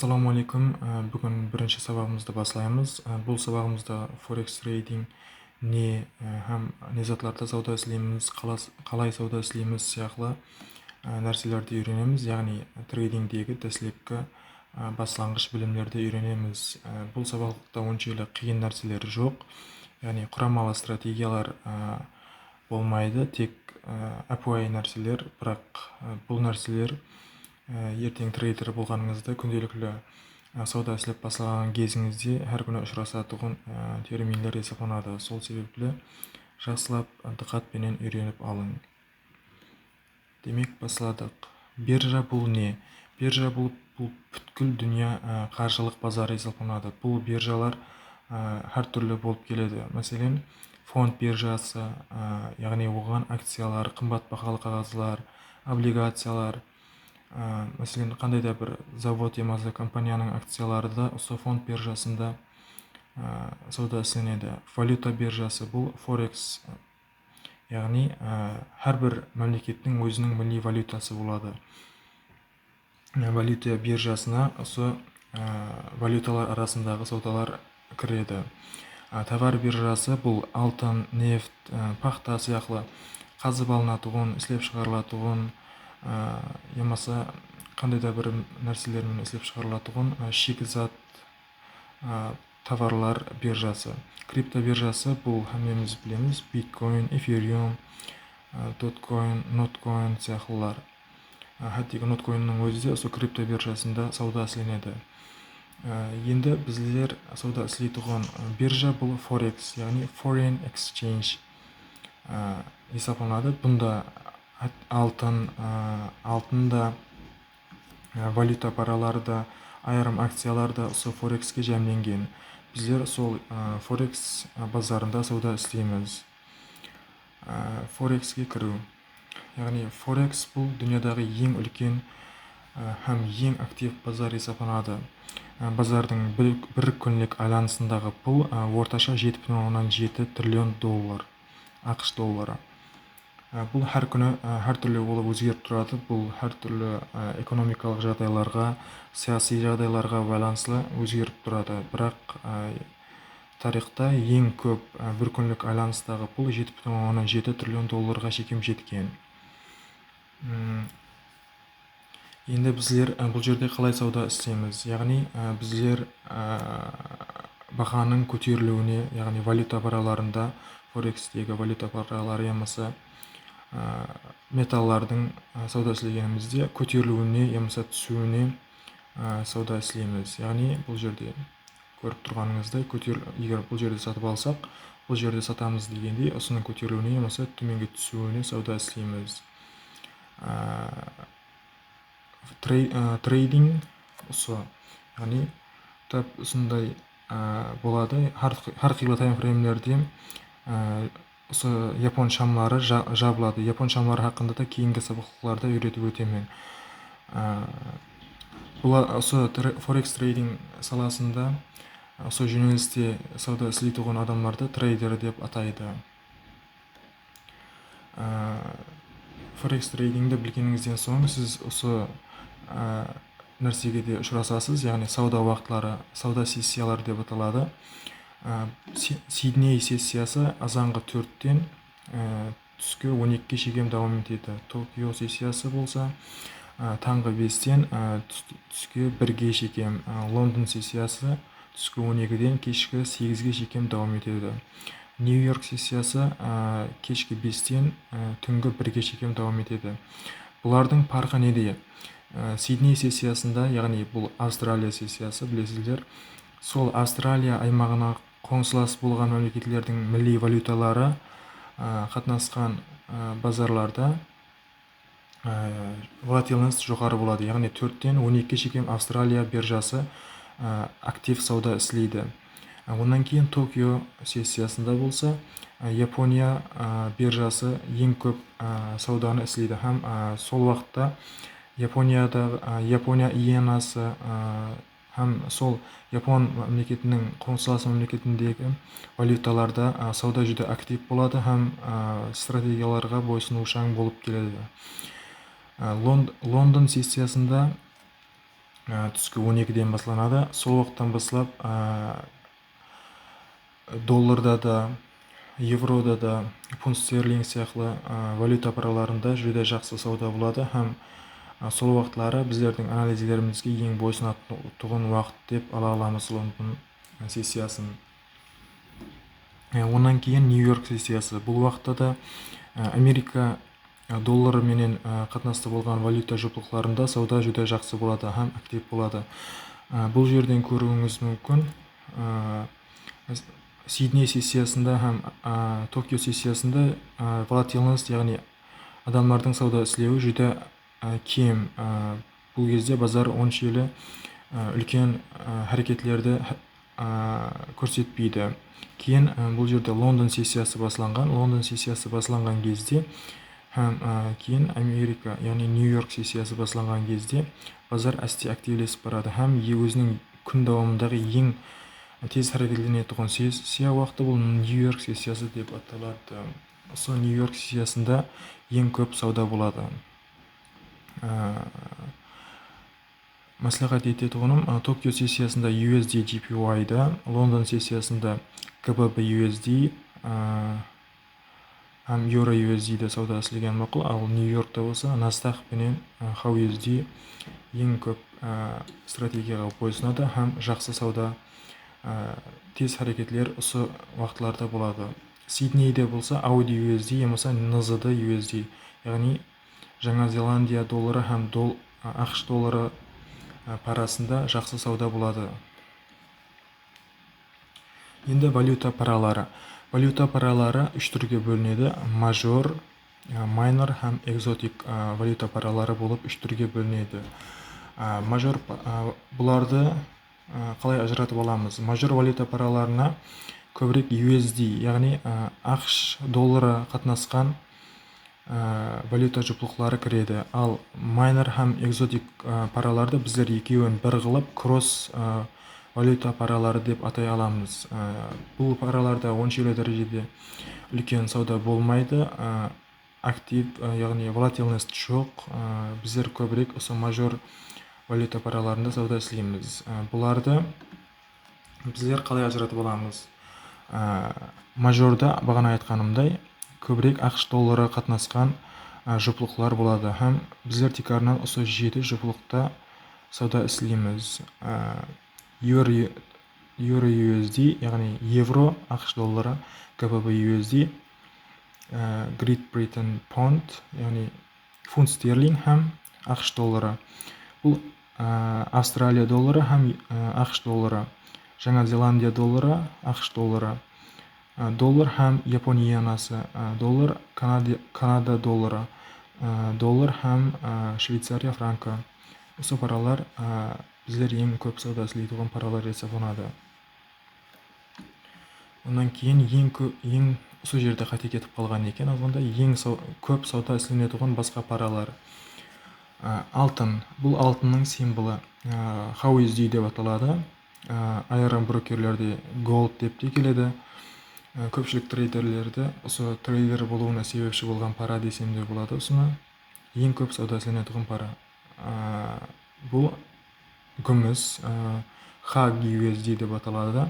Assalamu алейкум. Бүгін бірінші сабағымызды бастаймыз. Бұл сабағымызда Forex трейдинг не һәм не затларда сауда эслейміз, қалай сауда эслейміз сияқты нәрселерді үйренеміз. Яғни трейдингдегі дәслепкі баслангыч білімдерді үйренеміз. Бұл сабақта оншелі қиын нәрселер жоқ. Яғни құрамалы стратегиялар болмайды, тек әпуай нәрселер, бірақ бұл нәрселер ертең трейдер болғаныңызда күнделікті сауда істеп бастаған кезіңізде әр күні ұшырасатұғын терминдер есептелінеді. Сол себеплі жақсылап диққатпенен үйреніп алың. Демек басладық. Биржа бұл не? Биржа бұл бүткіл дүния қаржылық базары есептелінеді. Бұл биржалар әр түрлі болып келеді. Мәселен, фонд биржасы, яғни оған акциялар, қымбат бағалы қағаздар, облигациялар, мәселен, қандай да бір завод емасы компанияның акциялары да осы фонд биржасында сауда эсленеді. Валюта биржасы бұл Forex, яғни әрбір мемлекеттің өзінің милли валютасы болады. Валюта биржасына осы валюталар арасындағы саудалар кіреді. Товар биржасы бұл алтын, нефт, пахта сияқты қазып алынатұғын, іслеп шығарылатұғын, емаса қандай да бір нәрселермен іслеп шығарылатұғын шикізат товарлар биржасы. Крипто биржасы бұл әмеміз білеміз: биткоин, эфириум, доткоин, ноткоин сияқтылар. Әттегі ноткоинның өзі де осы крипто биржасында сауда эсленеді. Енді біздер сауда эслейтұғын биржа бұл Forex, яғни Foreign Exchange есептелінеді. Бұнда алтында, валюта паралары да, айырым акциялар да осы Forex-ке жәмленген. Біздер сол Forex базарында сауда істейміз. Forex-ке кіру. Яғни Forex бұл дүниядағы ең үлкен һәм ең актив базар есептелінеді. Базардың бір күнлік айланысындағы бұл орташа 7,7 триллион доллар, ақш доллары. Бұл әр күні әр түрлі болып өзгеріп тұрады. Бұл әр түрлі экономикалық жағдайларға, саяси жағдайларға байланысты өзгеріп тұрады. Бірақ тарихта ең көп бір күнлік айланыстағы бұл 7,7 триллион долларға шекем жеткен. Енді біздер бұл жерде қалай сауда істейміз? Яғни біздер бағаның көтерілуіне, яғни валюта параларында, Forex-тегі валюта паралары емасы металлардың сауда істегенімізде көтерілуіне, емаса түсуіне сауда істейміз. Яғни бұл жерде көріп тұрғаныңыздай, егер бұл жерде сатып алсақ, бұл жерде сатамыз дегенде осының көтерілуіне, емаса төменге түсуіне сауда істейміз. Трейдинг осы, яғни тап осындай болады. Әр қилы таймфреймлерде осы япон шамлары жабылады. Япон шамлары хақында да кейінгі сабақтарда үйретіп өтемін. Осы Forex трейдинг саласында осы жөнелісте сауда эслейтұғын адамларды трейдер деп атайды. Forex трейдингді білгеніңізден соң сіз осы нәрсеге де ұшырасасыз, яғни сауда уақытлары, сауда сессиялары деп аталады. Сидней сессиясы азанғы 4-тен түскі 12-ге шейін давам етеді. Токио сессиясы болса таңғы 5-тен түскі 1-ге шейін. Лондон сессиясы түскі 12-ден кешкі 8-ге шейін давам етеді. Нью-Йорк сессиясы кешкі 5-тен түнгі 1-ге шейін давам етеді. Бұлардың парқы неде? Сидней сессиясында, яғни бұл Австралия сессиясы, білесіздер, сол Австралия аймағына қонсылас болған мемлекеттердің милли валюталары қатынасқан базарларда волатильность жоғары болады. Яғни 4-тен 12-ге шейін Австралия биржасы актив сауда істейді. Онан кейін Токио сессиясында болса, Япония биржасы ең көп сауданы істейді. Һәм сол уақытта Япония иенасы һәм сол Япон мемлекетінің қонсылас мемлекетіндегі валюталарда сауда жүді актив болады һәм стратегияларға бойсұнушаң болып келеді. Лондон сессиясында түскі 12-ден басталады. Сол уақыттан бастап долларда да, еврода да, фунт стерлинг сияқты валюта параларында жүдә жақсы сауда болады һәм сол вакытлары безләрнең анализләремезгә ең бойсынатыгын вакыт дип ала аламыз Лондон сессиясын. Оннан кейін Нью-Йорк сессиясы. Бұл вакытта да Америка доллары менен катнашты болган валюта жыплыкларында сауда жүдә жақсы болады һәм актив болады. Бұл жерден күрүңүз мүмкін Сидней сессиясында һәм Токио сессиясында волатильность, ягъни адамлардың сауда эслеуи жүдә кем. Бұл кезде базар ончеле үлкен хәрәкәтләрдә күрсәтпейді. Кейін бұл жерде Лондон сессиясы башланган. Лондон сессиясы башланган кезде һәм кейін Америка, ягъни Нью-Йорк сессиясы башланган кезде базар әсте активләшеп барады һәм өзінің күн дәвамындагы ең тез хәрәкәтләнә торган сессия вакыты бул Нью-Йорк сессиясы дип аталады. Сол Нью-Йорк сессиясында ең көп сауда болады. Мәслихат ететугым, Токио сессиясында USD JPY-да, Лондон сессиясында KBB USD һәм Euro USD-да сауда эшләгән макул, ал Нью-Йоркта булса Nasdaq менен HUSD ең көп стратегияга бойсунады һәм жақсы сауда тез хәрәкәтләр осы вакытларда болады. Сиднейдә булса Audi USD ямаса NZD USD, ягъни Жаңа Зеландия доллары һәм AQSh доллары парасында жақсы сауда болады. Енді валюта паралары. Валюта паралары 3 түргә бөлінеді. Мажор, майнор һәм экзотик валюта паралары болып 3 түргә бөлінеді. Мажор бұларды қалай ажыратып аламыз? Мажор валюта параларына көбірек USD, яғни AQSh доллары қатнасқан валюта жыплыклары кіреді. Ал майнор һәм экзотик параларды bizler екеуін бір қылып кросс валюта паралары деп атай аламыз. Бұл параларда ончеле дәрежеде үлкен сауда болмайды. Актив, яғни волатильность жоқ. Bizler көбірек осы мажор валюта параларында сауда эшлейміз. Бұларды bizler қалай ажыратып аламыз? Мажорда бағана айтқанымдай көбірек AQSh доллары қатнасқан жыплыклар болады һәм bizler тикарынан осы 7 жыплыкта сауда эшлейміз. Euro USD, ягъни евро, AQSh доллары, KBB USD, Great Britain Pound, ягъни фунт стерлинг һәм AQSh доллары. Бұл Австралия доллары һәм AQSh доллары, Жаңа Зеландия доллары, AQSh доллары, доллар һәм Япония янасы, доллар, Канада доллары, доллар һәм Швейцария франкы. Осы паралар bizler ең көп сауда эшләйтүгән паралар хисапланады. Оннан кейін ең осы жерде қате кетіп қалған екен, алганда ең көп сауда эшләнетүгән басқа паралар. Алтын. Бұл алтынның символы HUSD деп аталады. Айрым брокерлерде gold деп те келеді. Көпшілік трейдерлерді осы трейдер болуына себепші болған пара десем де болады. Осыны ең көп сауда эшләнетүгән пара. Бұл күміс, HUSD деп аталады.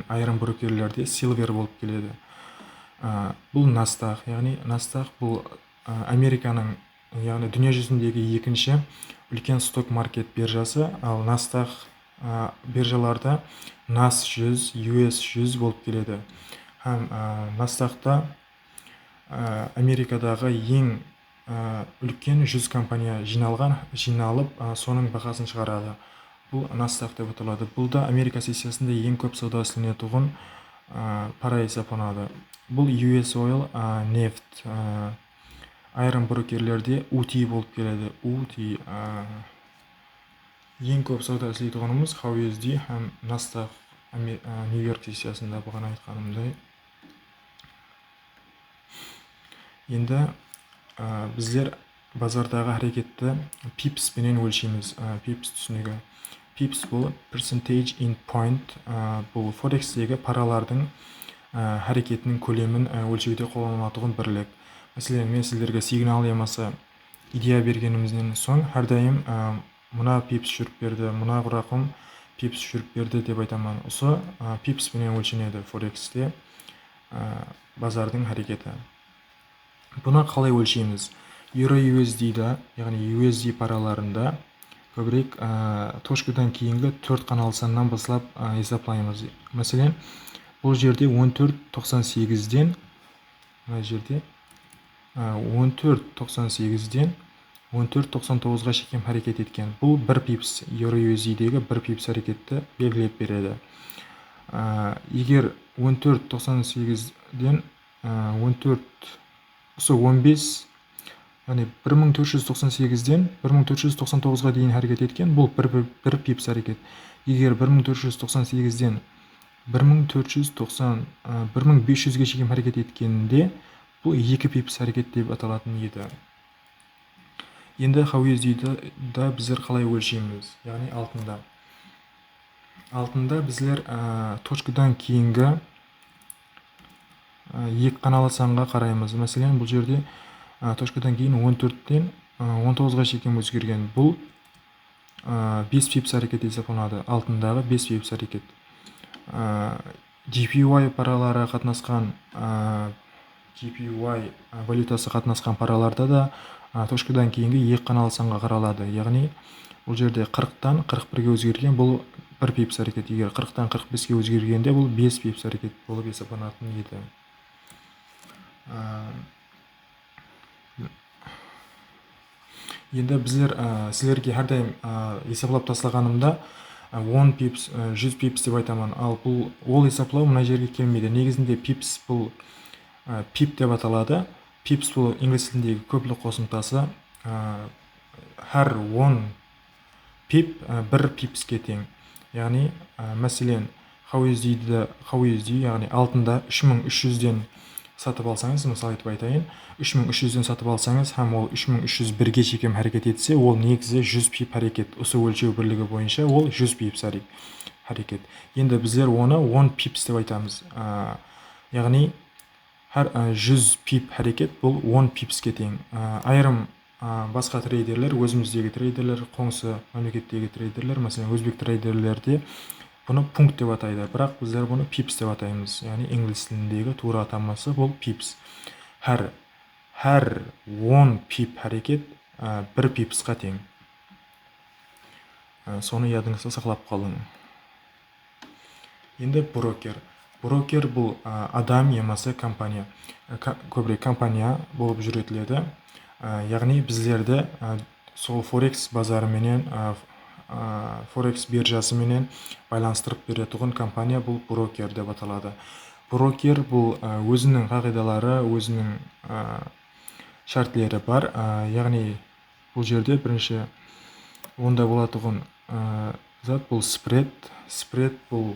Айрым брокерлерде silver болып келеді. Бұл Nasdaq, яғни Nasdaq бұл Американың, яғни дүние жүзіндегі екінші үлкен сток маркет биржасы, ал Nasdaq биржаларда NAS 100, US 100 болып келеді. Һәм Nasdaqта Америкадағы ең үлкен 100 компания жиналып, соның бағасын шығарады. Бұл Nasdaq деп аталады. Бұл да Америка сессиясында ең көп сауда эшләнетүгән пара хисапланады. Бұл US Oil, нефт. Айрым брокерлерде UT болып келеді. UT ең көп сауда эшләйтүгәнебез HUSD һәм Nasdaq Нью-Йорк сессиясында бағана айтқанымдай. Енді bizler базардағы хәрәкәтті pips менен өлчейміз. Pips түсінігі. Pips бұл percentage in point, бұл Forex-тегі паралардың хәрәкетінің көлемін өлчеуде қолданылатығын бірлік. Мәселен, мен сіздерге сигнал ямасы идея бергенімізден соң, әрдайым мына пипс жүріп берді, мына рақым пипс жүріп берді деп айтамын. Осы пипс менен өлшенеді форексте базардың әрекеті. Бұны қалай өлшейміз? Euro USD-да, яғни USD параларында көбірек точкадан кейінгі 4 қанал санынан бастап есептаймыз. Мәселен, бұл жерде 14.98-ден мына жерде 14.98-ден 14.99-ға шейін әрекет еткен. Бұл 1 пипс, Euro USD-дегі 1 пипс әрекетті белгілеп береді. Егер 14.98-ден 15, яғни 1498-ден 1499-ға дейін әрекет еткен, бұл 1 пипс әрекет. Егер 1498-ден 1500-ге шейін әрекет еткенде, бұл 2 пипс әрекет деп аталатын еді. Енді USD-да біздер қалай өлшейміз? Яғни алтында. Алтында біздер точкадан кейінгі 2 қаналы санға қараймыз. Мәселен, бұл жерде точкадан кейін 14-тен 19-ға шейін өзгерген. Бұл 5 пипс әрекет есептелінеді. Алтындағы 5 пипс әрекет. JPY паралары қатынасқан, JPY валютасы қатынасқан параларда да точкадан кейінгі 2 қаналы санға қаралады. Яғни, бұл жерде 40-тан 41-ге өзгерген, бұл 1 пипс әрекет. Егер 40-тан 45-ге өзгергенде, бұл 5 пипс әрекет болып есептелінетін еді. Енді біздер сіздерге әрдайым есеплап тастағанымда 10 пипс, 100 пипс деп айтамын. Ал ол есеплау мына жерге келмейді. Негізінде пипс бұл пип деп аталады. Пипс бұл инглиз тіліндегі көпілік қосымтасы. Әр 10 пип 1 пипске тең. Яғни, мәселен, USD, яғни алтында 3300-ден сатып алсаңыз, мысалы етіп айтайын, 3300-ден сатып алсаңыз, һәм ол 3301-ге шейін әрекет етсе, ол негізі 100 пип әрекет. Осы өлшеу бірлігі бойынша ол 100 пипс әрекет. Енді біздер оны 10 пипс деп айтамыз. Яғни, 100 пип әрекет бұл 10 пипске тең. Айрым басқа трейдерлер, өзіміздегі трейдерлер, қоңсы мемлекеттегі трейдерлер, мәселен, өзбек трейдерлерде бұны пункт деп атайды. Бірақ біздер бұны пипс деп атаймыз. Яғни, инглиз тіліндегі тура атамасы бұл пипс. Әр 10 пип әрекет 1 пипсқа тең. Соны ядыңызда сақлап қалың. Енді брокер. Брокер бұл адам емасы компания. Көбірек компания болып жүретіледі. Яғни, біздерді сол форекс базары менен, форекс биржасы менен байланыстырып беретұғын компания бұл брокер деп аталады. Брокер бұл өзінің қағидалары, өзінің шартлері бар. Яғни, бұл жерде бірінші онда болатұғын зат бұл спред. Спред бұл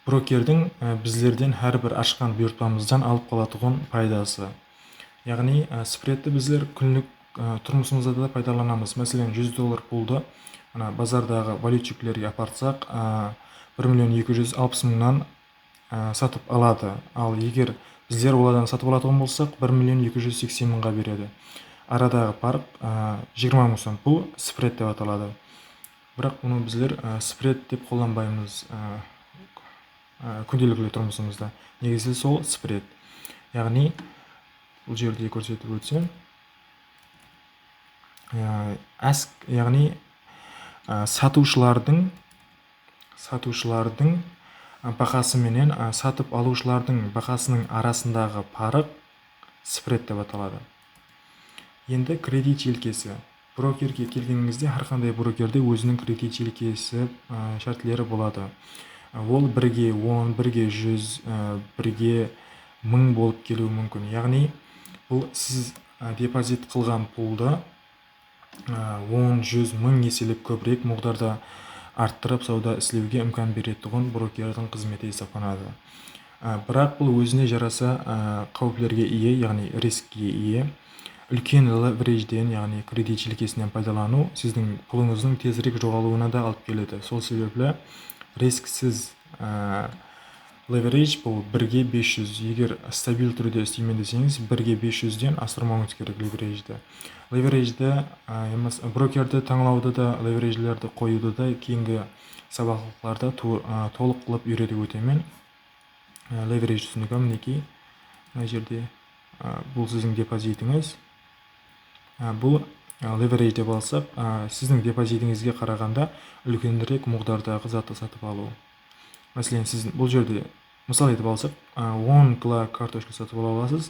брокердің біздерден әрбір ашқан бұйыртпамыздан алып қалатұғын пайдасы. Яғни, спредті біздер күнлік тұрмысымызда да пайдаланамыз. Мәселен, $100 пулды базардағы валютчиклерге апартсақ, 1.260.000-нан сатып алады. Ал егер біздер оладан сатып алатығын болсақ, 1.280.000-ға береді. Арадағы парк 20 сом. Бұл спред деп аталады. Бірақ бұны біздер спред деп қолданбаймыз күнделікті тұрмысымызда. Негізі сол спред. Яғни, бұл жерде көрсетіп өтсем, яғни сатушылардың бағасы менен сатып алушылардың бағасының арасындағы парық спред деп аталады. Енді кредит желкесі. Брокерге келгеніңізде әрқандай брокерде өзінің кредит желкесі шартлері болады. Ол 1-ге 10, 1-ге 100, 1-ге 1000 болып келуі мүмкін. Яғни, бұл сіз депозит қылған пулды 10, 100, 1000 еселеп көбірек мұғдарда арттырып сауда істеуге үмкан беретұғын брокердің қызметі есептелінеді. Бірақ бұл өзіне жараса қауіплерге ие, яғни рискке ие. Үлкен леверейджден, яғни кредит желкесінен пайдалану сіздің пулыңыздың тезірек жоғалуына да алып келеді. Сол себеплі рисксіз Leverage бұл 1-ге 500. Егер стабиль түрде істеймін десеңіз, 1-ге 500-ден асырмауыңыз керек леверейджді. Леверейджді брокерді таңлауды да, леверейджлерді қоюды да кейінгі сабақтарда толық қылып үйретіп өтемін. Леверейдж түсінігі мінекей мына жерде. Бұл сіздің депозитіңіз. Бұл леверейдж деп алсақ, сіздің депозитіңізге қарағанда үлкенірек муқдардағы затты сатып алу. Мәселен, сіз бұл жерде мысал етіп алсақ, 10 гла картошка сатып ала аласыз.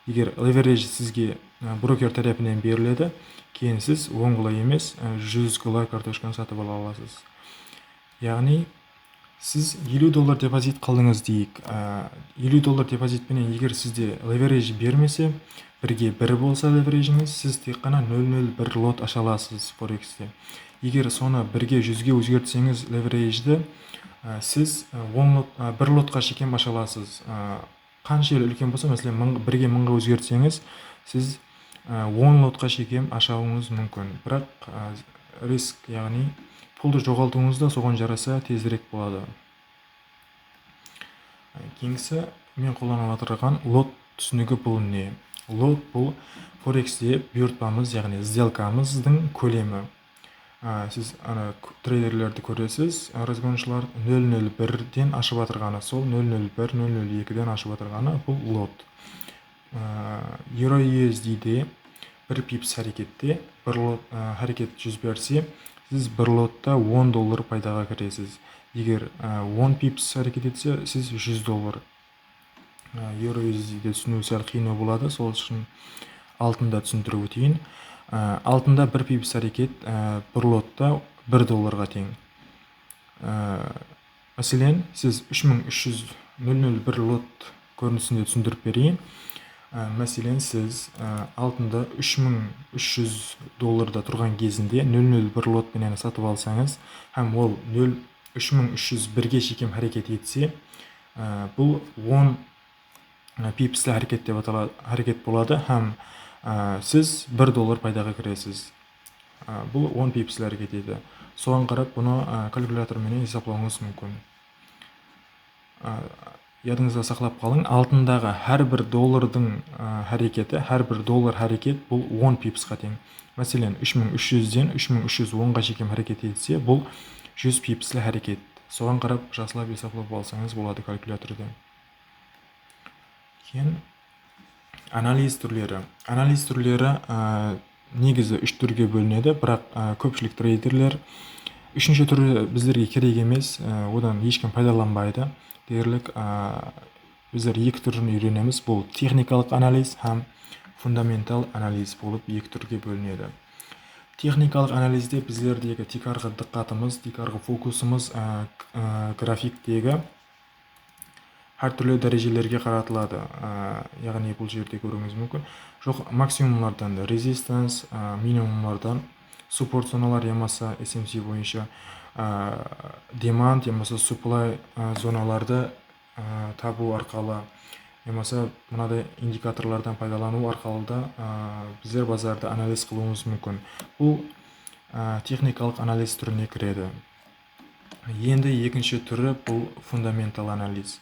Егер леверейдж сізге брокер тарапынан беріледі, кейін сіз 10 гла емес 100 гла картошканы сатып ала аласыз. Яғни сіз $50 депозит қылдыңыз дейік. $50 депозитпенен егер сізде леверейдж бермесе, 1-ге 1 болса леверейджіңіз, сіз тек қана 0.01 лот аша аласыз форексте. Егер соны 1-ге 100-ге өзгертсеңіз леверейджді, сіз 1 лотқа шекем аша аласыз. Қанша үлкен болса, мәселен 1-ге 1000-ға өзгертсеңіз, сіз 10 лотқа шекем аша алуыңыз мүмкін. Бірақ риск, яғни пулды жоғалтуыңыз да соған жараса тезірек болады. Кейінгісі мен қолданып отырған лот түсінігі бұл не? Лот бұл форексте бұйыртпамыз, яғни сделкамыздың көлемі. Сіз трейдерлерді көресіз, разгоншылар 0.01-ден ашып атырғаны, сол 0.01, 0.02-ден ашып атырғаны бұл лот. EURUSD-де 1 пипс әрекетте, бір лот әрекет жүз берсе, сіз бір лотта $10 пайдаға кіресіз. Егер 10 пипс әрекет етсе, сіз $100. EURUSD-де түсіну сәл қиын болады, сол үшін алтында түсіндіріп өтейін. Алтында 1 пипс әрекет бір лотта $1 тең. Мәселен, сіз 3300.001 лот көрінісінде түсіндіріп берейін. Мәселен, сіз алтында $3300 тұрған кезінде 0.01 лотпенен сатып алсаңыз, һәм ол 3301-ге шекем әрекет етсе, бұл 10 пипслі әрекет болады, һәм сіз $1 пайдаға кіресіз. Бұл 10 пипслі әрекет еді. Соған қарап, бұны калькулятормен есептеуіңіз мүмкін. Ядыңызда сақлап қалың, алтындағы әрбір доллардың әрекеті, әрбір доллар әрекет бұл 10 пипсқа тең. Мәселен, 3300-ден 3310-ға шекем әрекет етсе, бұл 100 пипслі әрекет. Соған қарап, жасылап есептеп алсаңыз болады калькуляторда. Кейін анализ түрлері. Анализ түрлері негізі 3 түрге бөлінеді, бірақ көпшілік трейдерлер 3-ші түрі біздерге керек емес, одан ешкім пайдаланбайды. Дерлік біздер 2 түрін үйренеміз. Бұл техникалық анализ һәм фундаментал анализ болып 2 түрге бөлінеді. Техникалық анализде біздердегі тикарға диққатымыз, тикарға фокусымыз графиктегі әртүрлі дәрежелерге қаратылады. Яғни бұл жерде көруіңіз мүмкін. Жоқ, максимумлардан да резистанс, минимумлардан суппорт зоналар ямаса SMC бойынша демант ямаса supply зоналарды табу арқалы, ямаса мынадай индикаторлардан пайдалану арқылы да біздер базарды анализ қылуымыз мүмкін. Бұл техникалық анализ түріне кіреді. Енді екінші түрі бұл фундаментал анализ.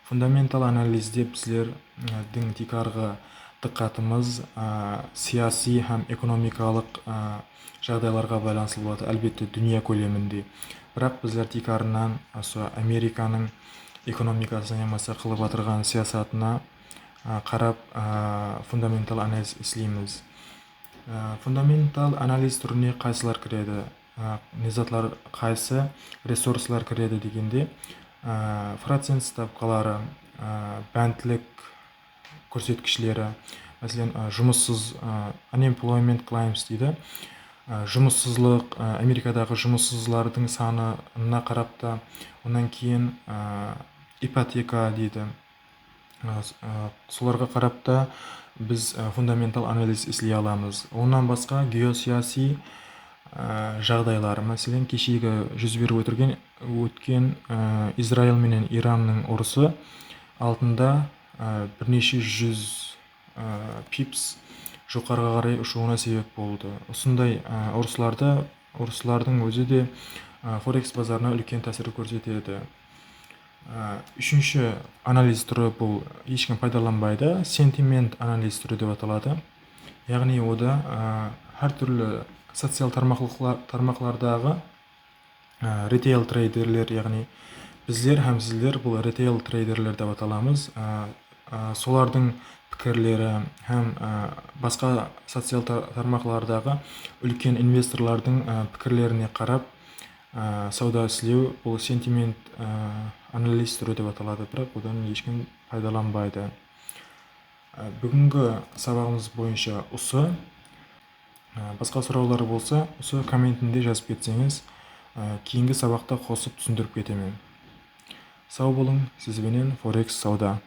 Фундаментал анализде біздердің тикарға диққатымыз саяси һәм экономикалық жағдайларға байланысты болады, әлбетте дүния көлемінде. Бірақ біздер тикарынан Американың экономикасына ямаса қылып атырған саясатына қарап фундаментал анализ істейміз. Фундаментал анализ түріне қайсылар кіреді? Незатлар қайсы, ресурслар кіреді дегенде, процент ставкалары, бәнділік көрсеткіштері, мәселен, жұмыссыз, unemployment claims дейді. Жұмыссызлық, Америкадағы жұмыссызлардың санына қарап та, онан кейін ипотека дейді. Соларға қарап та біз фундаментал анализ істей аламыз. Онан басқа геосаяси жағдайлар, мәселен, кешегі жүз беріп өткен Израиль менен Иранның ұрысы алтында бірнеше жүз пипс жоғарыға қарай ұшуына себеп болды. Осындай ұрыстардың өзі де форекс базарына үлкен тәсір көрсетеді. Үшінші анализ түрі бұл ешкім пайдаланбайды, сентимент анализ түрі деп аталады. Яғни ода әртүрлі социал тармақлардағы ритейл трейдерлер, яғни біздер һәм сіздер бұл ритейл трейдерлер деп аталамыз. Солардың пікірлері һәм басқа социал тармақлардағы үлкен инвесторлардың пікірлеріне қарап сауда істеу бұл сентимент анализ түрі деп аталады, бірақ одан ешкім пайдаланбайды. Бүгінгі сабағымыз бойынша осы. Басқа сұраулар болса, осы комментінде жазып кетсеңіз, кейінгі сабақта қосып түсіндіріп кетемін. Сау болың, сізбенен Форекс сауда.